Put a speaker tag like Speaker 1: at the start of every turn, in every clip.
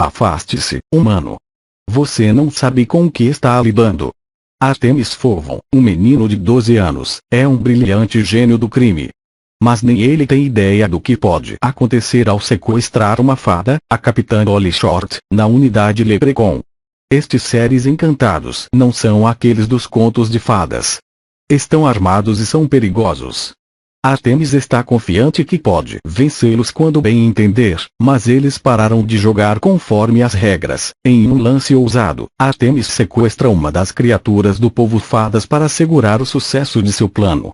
Speaker 1: Afaste-se, humano. Você não sabe com o que está lidando. Artemis Fowl, um menino de 12 anos, é um brilhante gênio do crime. Mas nem ele tem ideia do que pode acontecer ao sequestrar uma fada, a Capitã Holly Short, na unidade Leprechaun. Estes seres encantados não são aqueles dos contos de fadas. Estão armados e são perigosos. Artemis está confiante que pode vencê-los quando bem entender, mas eles pararam de jogar conforme as regras. Em um lance ousado, Artemis sequestra uma das criaturas do povo fadas para assegurar o sucesso de seu plano.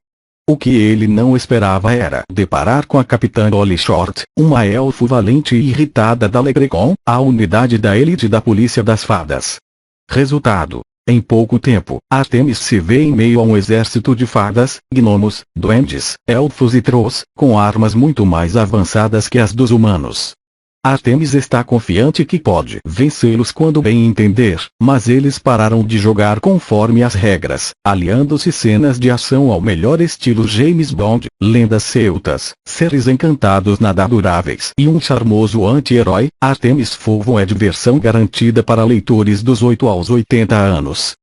Speaker 1: O que ele não esperava era deparar com a Capitã Holly Short, uma elfo valente e irritada da Leprechaun, a unidade da elite da polícia das fadas. Resultado: em pouco tempo, Artemis se vê em meio a um exército de fadas, gnomos, duendes, elfos e trolls, com armas muito mais avançadas que as dos humanos. Artemis está confiante que pode vencê-los quando bem entender, mas eles pararam de jogar conforme as regras, aliando-se cenas de ação ao melhor estilo James Bond, lendas celtas, seres encantados nada duráveis e um charmoso anti-herói. Artemis Fowl é diversão garantida para leitores dos 8 aos 80 anos.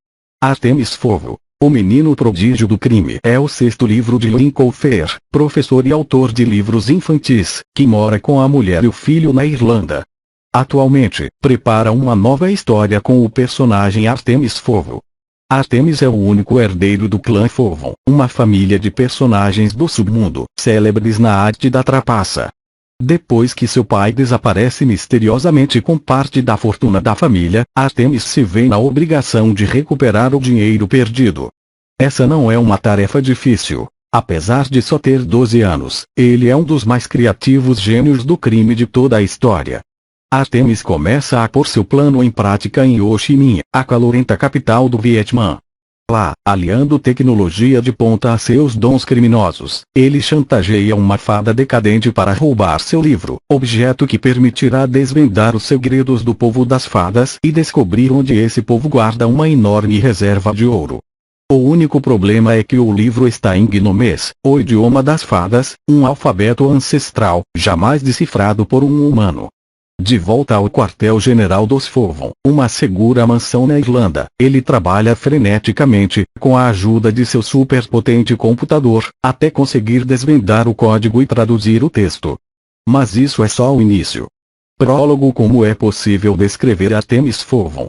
Speaker 1: Artemis Fowl, o menino prodígio do crime, é o 6º livro de Lincoln Fair, professor e autor de livros infantis, que mora com a mulher e o filho na Irlanda. Atualmente, prepara uma nova história com o personagem Artemis Fowl. Artemis é o único herdeiro do clã Fowl, uma família de personagens do submundo, célebres na arte da trapaça. Depois que seu pai desaparece misteriosamente com parte da fortuna da família, Artemis se vê na obrigação de recuperar o dinheiro perdido. Essa não é uma tarefa difícil. Apesar de só ter 12 anos, ele é um dos mais criativos gênios do crime de toda a história. Artemis começa a pôr seu plano em prática em Ho Chi Minh, a calorenta capital do Vietnã. Lá, aliando tecnologia de ponta a seus dons criminosos, ele chantageia uma fada decadente para roubar seu livro, objeto que permitirá desvendar os segredos do povo das fadas e descobrir onde esse povo guarda uma enorme reserva de ouro. O único problema é que o livro está em gnomês, o idioma das fadas, um alfabeto ancestral, jamais decifrado por um humano. De volta ao quartel-general dos Fowl, uma segura mansão na Irlanda, ele trabalha freneticamente, com a ajuda de seu superpotente computador, até conseguir desvendar o código e traduzir o texto. Mas isso é só o início. Prólogo: como é possível descrever Artemis Fowl?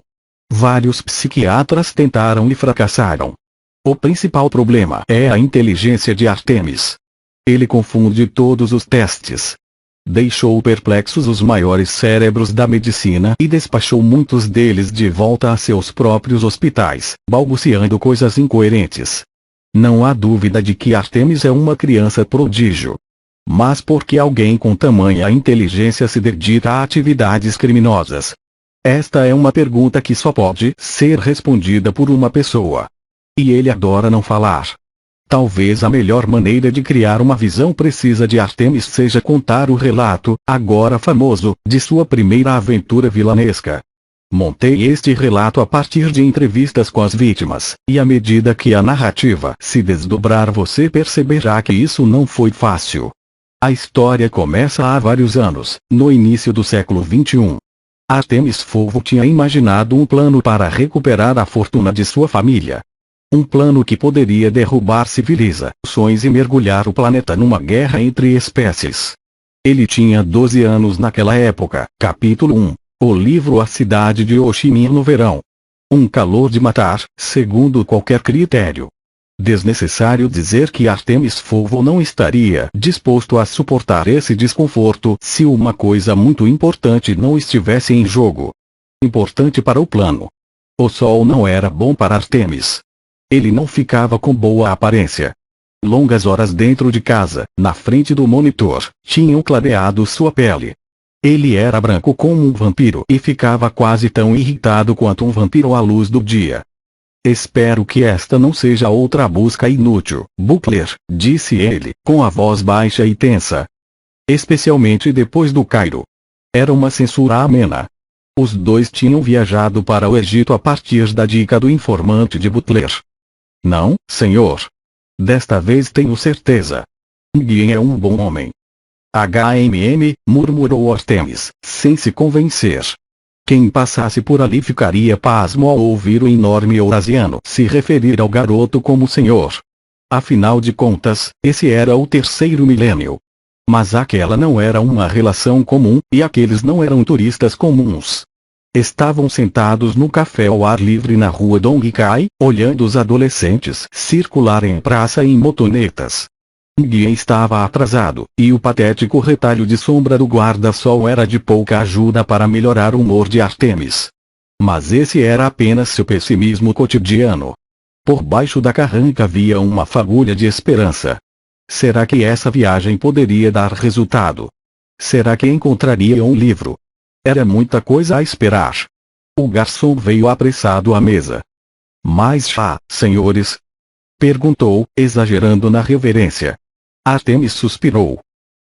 Speaker 1: Vários psiquiatras tentaram e fracassaram. O principal problema é a inteligência de Artemis. Ele confunde todos os testes. Deixou perplexos os maiores cérebros da medicina e despachou muitos deles de volta a seus próprios hospitais, balbuciando coisas incoerentes. Não há dúvida de que Artemis é uma criança prodígio. Mas por que alguém com tamanha inteligência se dedica a atividades criminosas? Esta é uma pergunta que só pode ser respondida por uma pessoa. E ele adora não falar. Talvez a melhor maneira de criar uma visão precisa de Artemis seja contar o relato, agora famoso, de sua primeira aventura vilanesca. Montei este relato a partir de entrevistas com as vítimas, e à medida que a narrativa se desdobrar você perceberá que isso não foi fácil. A história começa há vários anos, no início do século XXI. Artemis Fowl tinha imaginado um plano para recuperar a fortuna de sua família. Um plano que poderia derrubar civilizações e mergulhar o planeta numa guerra entre espécies. Ele tinha 12 anos naquela época. Capítulo 1. O livro A Cidade de Ho Chi Minh no verão. Um calor de matar, segundo qualquer critério. Desnecessário dizer que Artemis Fowl não estaria disposto a suportar esse desconforto se uma coisa muito importante não estivesse em jogo. Importante para o plano. O sol não era bom para Artemis. Ele não ficava com boa aparência. Longas horas dentro de casa, na frente do monitor, tinham clareado sua pele. Ele era branco como um vampiro e ficava quase tão irritado quanto um vampiro à luz do dia. Espero que esta não seja outra busca inútil, Butler, disse ele, com a voz baixa e tensa. Especialmente depois do Cairo. Era uma censura amena. Os dois tinham viajado para o Egito a partir da dica do informante de Butler. Não, senhor. Desta vez tenho certeza. Nguyen é um bom homem. Murmurou Artemis, sem se convencer. Quem passasse por ali ficaria pasmo ao ouvir o enorme eurasiano se referir ao garoto como senhor. Afinal de contas, esse era o terceiro milênio. Mas aquela não era uma relação comum, e aqueles não eram turistas comuns. Estavam sentados no café ao ar livre na rua Dong Cai, olhando os adolescentes circularem em praça em motonetas. Nguyen estava atrasado, e o patético retalho de sombra do guarda-sol era de pouca ajuda para melhorar o humor de Artemis. Mas esse era apenas seu pessimismo cotidiano. Por baixo da carranca havia uma fagulha de esperança. Será que essa viagem poderia dar resultado? Será que encontraria um livro? Era muita coisa a esperar. O garçom veio apressado à mesa. "Mais chá, senhores?" perguntou, exagerando na reverência. Artemis suspirou.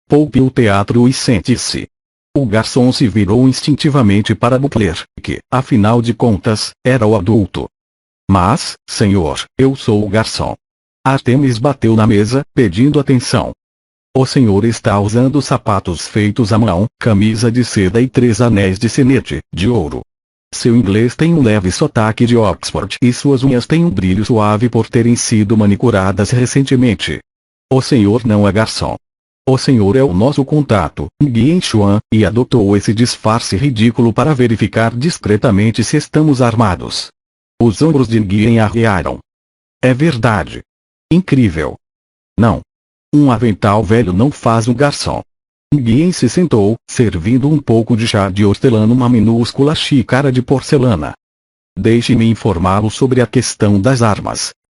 Speaker 1: "Poupe o teatro e sente-se." O garçom se virou instintivamente para Butler, que, afinal de contas, era o adulto. "Mas, senhor, eu sou o garçom." Artemis bateu na mesa, pedindo atenção. "O senhor está usando sapatos feitos à mão, camisa de seda e 3 anéis de sinete, de ouro. Seu inglês tem um leve sotaque de Oxford e suas unhas têm um brilho suave por terem sido manicuradas recentemente. O senhor não é garçom. O senhor é o nosso contato, Nguyen Xuan, e adotou esse disfarce ridículo para verificar discretamente se estamos armados." Os ombros de Nguyen arrearam. "É verdade. Incrível. Não. Um avental velho não faz um garçom." Nguyen se sentou, servindo um pouco de chá de hortelã numa minúscula xícara de porcelana. "Deixe-me informá-lo sobre a questão das armas."